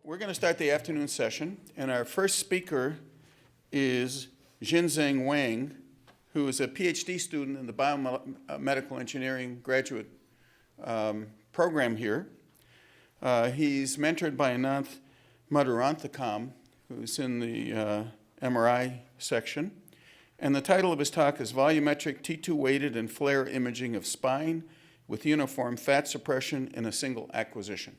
we're going to start the afternoon session, and our first speaker is Xingzeng Wang, who is a PhD student in the biomedical engineering graduate program here. He's mentored by Ananth Maduranthakam, who's in the MRI section. And the title of his talk is Volumetric T2-Weighted and FLAIR Imaging of Spine with Uniform Fat Suppression in a Single Acquisition.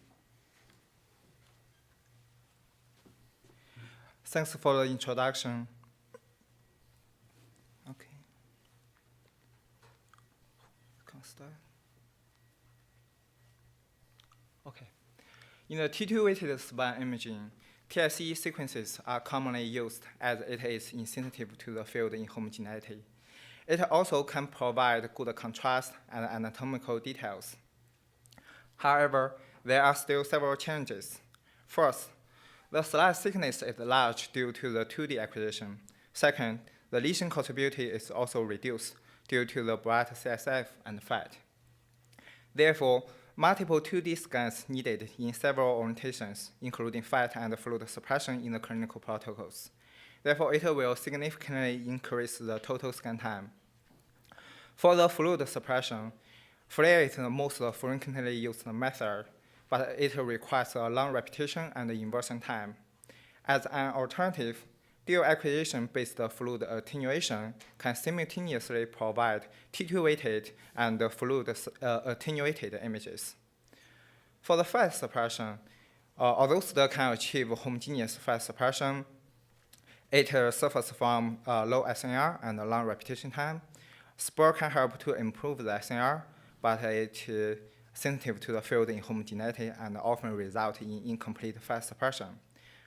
Thanks for the introduction. Okay. Can start. Okay. In the T2-weighted spine imaging, TSE sequences are commonly used as it is insensitive to the field inhomogeneity. It also can provide good contrast and anatomical details. However, there are still several challenges. First, the slice thickness is large due to the 2D acquisition. Second, the lesion continuity is also reduced due to the bright CSF and fat. Therefore, multiple 2D scans needed in several orientations, including fat and fluid suppression in the clinical protocols. Therefore, it will significantly increase the total scan time. For the fluid suppression, FLAIR is the most frequently used method, but it requires a long repetition and inversion time. As an alternative, dual acquisition-based fluid attenuation can simultaneously provide T2-weighted and fluid attenuated images. For the fat suppression, although STIR can achieve homogeneous fat suppression, it suffers from low SNR and long repetition time. SPIR can help to improve the SNR, but it is sensitive to the field inhomogeneity and often result in incomplete fat suppression.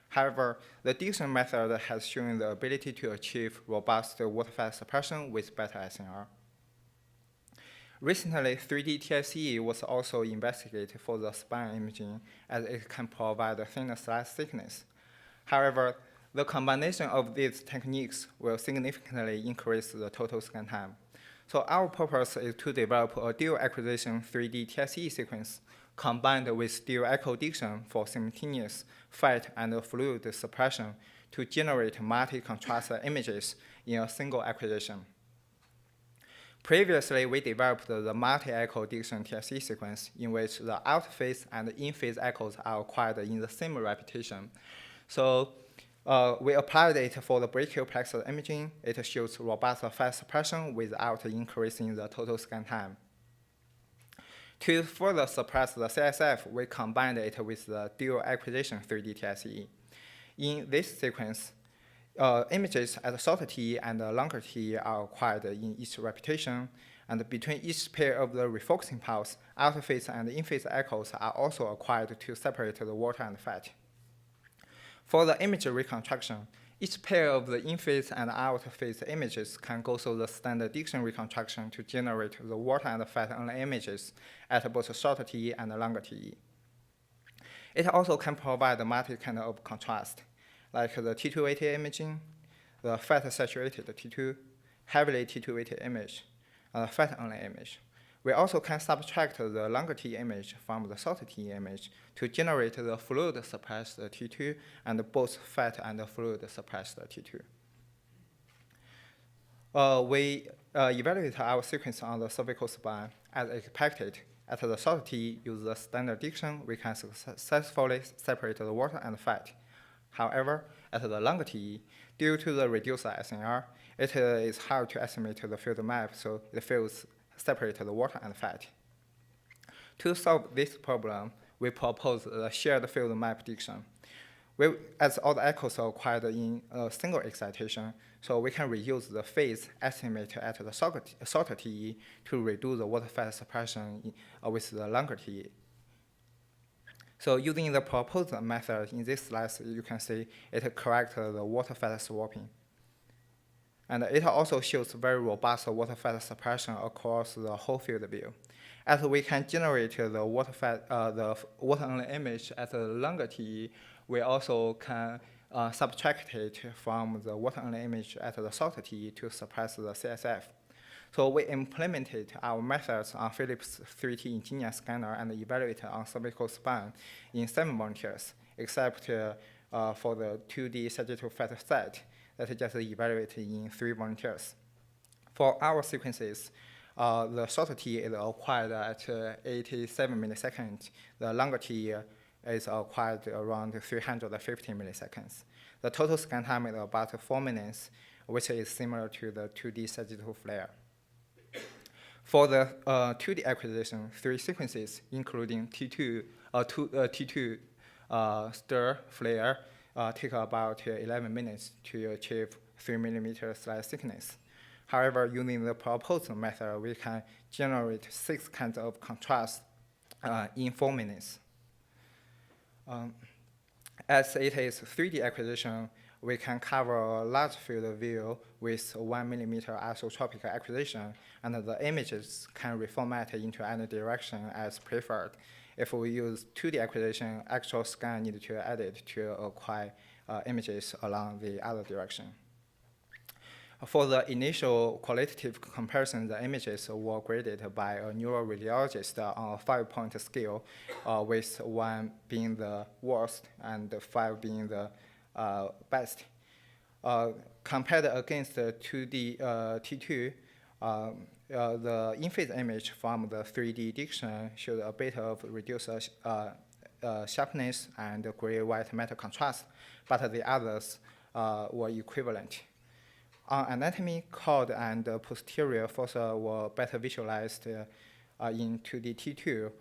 However, the Dixon method has shown the ability to achieve robust water fat suppression with better SNR. Recently, 3D TSE was also investigated for the spine imaging as it can provide a thinner slice thickness. However, the combination of these techniques will significantly increase the total scan time. So our purpose is to develop a dual acquisition 3D TSE sequence combined with dual echo Dixon for simultaneous fat and fluid suppression to generate multi-contrast images in a single acquisition. Previously, we developed the multi-echo Dixon TSE sequence in which the out-phase and in-phase echoes are acquired in the same repetition. So we applied it for the brachial plexus imaging. It shows robust fat suppression without increasing the total scan time. To further suppress the CSF, we combined it with the dual acquisition 3D TSE. In this sequence, images at short T and longer T are acquired in each repetition, and between each pair of the refocusing pulse, out-phase and in-phase echoes are also acquired to separate the water and fat. For the image reconstruction, each pair of the in-phase and out-phase images can go through the standard Dixon reconstruction to generate the water and fat-only images at both short T and longer T. It also can provide multi kind of contrast, like the T2-weighted imaging, the fat-saturated T2, heavily T2-weighted image, and the fat-only image. We also can subtract the longer T image from the short T image to generate the fluid-suppressed T2 and both fat and fluid-suppressed T2. We evaluate our sequence on the cervical spine as expected. At the short T, use the standard Dixon, we can successfully separate the water and fat. However, at the longer T, due to the reduced SNR, it is hard to estimate the field map, so it fails separate the water and fat. To solve this problem, we propose the shared field map Dixon. As all the echoes are acquired in a single excitation, so we can reuse the phase estimate at the shorter TE to reduce the water fat suppression with the longer TE. So using the proposed method in this slide, you can see it corrects the water fat swapping. And it also shows very robust water fat suppression across the whole field view. As we can generate the water-only image at the longer TE, we also can subtract it from the water-only image at the short TE to suppress the CSF. So we implemented our methods on Philips 3T Ingenia scanner and evaluated on cervical spine in 7 volunteers. except for the 2D sagittal fat set that is just evaluated in 3 volunteers. For our sequences, the shorter T is acquired at 87 milliseconds. The longer T is acquired around 350 milliseconds. The total scan time is about 4 minutes, which is similar to the 2D sagittal FLAIR. For the 2D acquisition, 3 sequences, including T2 stir FLAIR, take about 11 minutes to achieve 3 millimeter slice thickness. However, using the proposed method, we can generate 6 kinds of contrast in 4 minutes. As it is 3D acquisition, we can cover a large field of view with 1 millimeter isotropic acquisition, and the images can reformat into any direction as preferred. If we use 2D acquisition, actual scan need to edit to acquire images along the other direction. For the initial qualitative comparison, the images were graded by a neuroradiologist on a 5-point scale, with 1 being the worst and 5 being the best. Compared against the 2D T2, the in-phase image from the 3D diction showed a bit of reduced sharpness and gray-white matter contrast, but the others were equivalent. On anatomy, cord and posterior fossa were better visualized in 2D T2,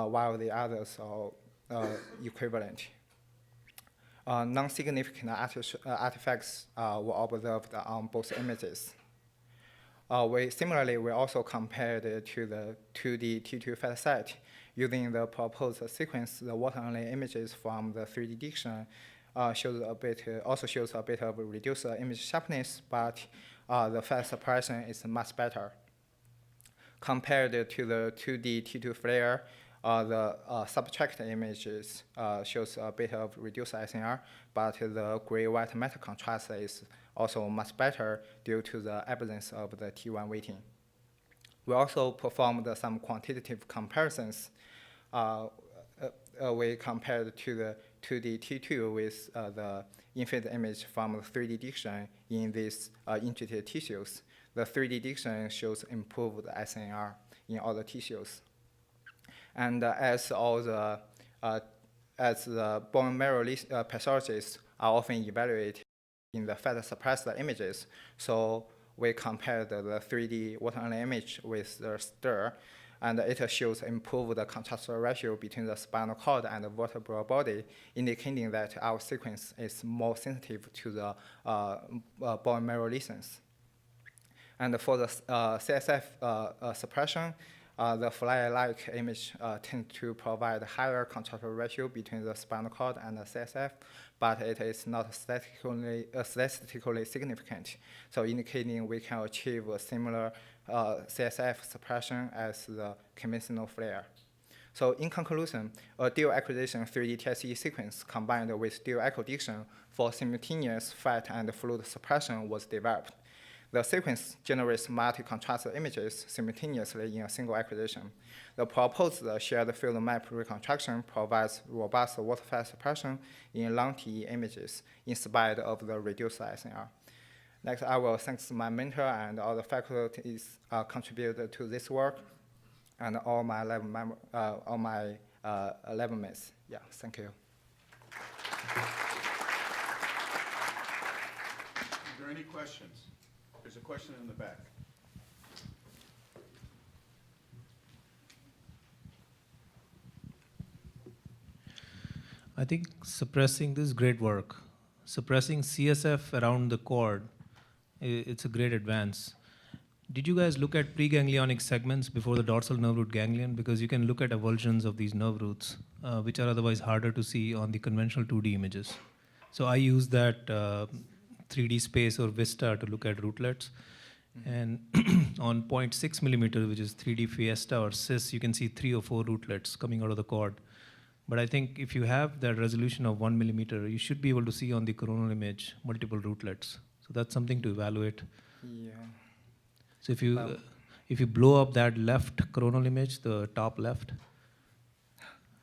while the others are equivalent. Non-significant artifacts were observed on both images. Similarly, we also compared to the 2D T2 fat set. Using the proposed sequence, the water-only images from the 3D diction also shows a bit of reduced image sharpness, but the fat suppression is much better. Compared to the 2D T2 FLAIR, the subtracted images shows a bit of reduced SNR, but the gray-white matter contrast is also much better due to the absence of the T1 weighting. We also performed some quantitative comparisons. We compared to the 2D T2 with the in-phase image from the 3D diction in these untreated tissues. The 3D diction shows improved SNR in all the tissues. And as the bone marrow pathologists are often evaluated in the fat suppressed images, so we compared the 3D water-only image with the stir, and it shows improved contrast ratio between the spinal cord and the vertebral body, indicating that our sequence is more sensitive to the bone marrow lesions. And for the CSF suppression, the FLAIR-like image tends to provide higher contrast ratio between the spinal cord and the CSF, but it is not statistically significant, so indicating we can achieve a similar CSF suppression as the conventional FLAIR. So in conclusion, a dual acquisition 3D TSE sequence combined with dual echo diction for simultaneous fat and fluid suppression was developed. The sequence generates multi-contrast images simultaneously in a single acquisition. The proposed shared field map reconstruction provides robust water fat suppression in long TE images in spite of the reduced SNR. Next, I will thank my mentor and all the faculties contributed to this work, and all my lab mates. Yeah, thank you. Are there any questions? There's a question in the back. I think suppressing this is great work. Suppressing CSF around the cord, it's a great advance. Did you guys look at preganglionic segments before the dorsal nerve root ganglion? Because you can look at avulsions of these nerve roots, which are otherwise harder to see on the conventional 2D images. So I use that 3D space or vista to look at rootlets. And on 0.6 millimeter, which is 3D Fiesta or CIS, you can see 3 or 4 rootlets coming out of the cord. But I think if you have that resolution of 1 millimeter, you should be able to see on the coronal image multiple rootlets. So that's something to evaluate. Yeah. So if you blow up that left coronal image, the top left,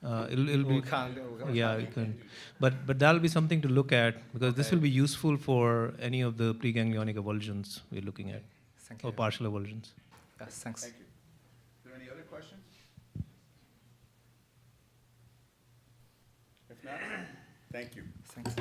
It'll be We can't. yeah, you can. But that'll be something to look at because this Okay. will be useful for any of the preganglionic avulsions we're looking at, Thank or you. partial avulsions. Yes, thanks. Thank you. Are there any other questions? If not, thank you. Thanks.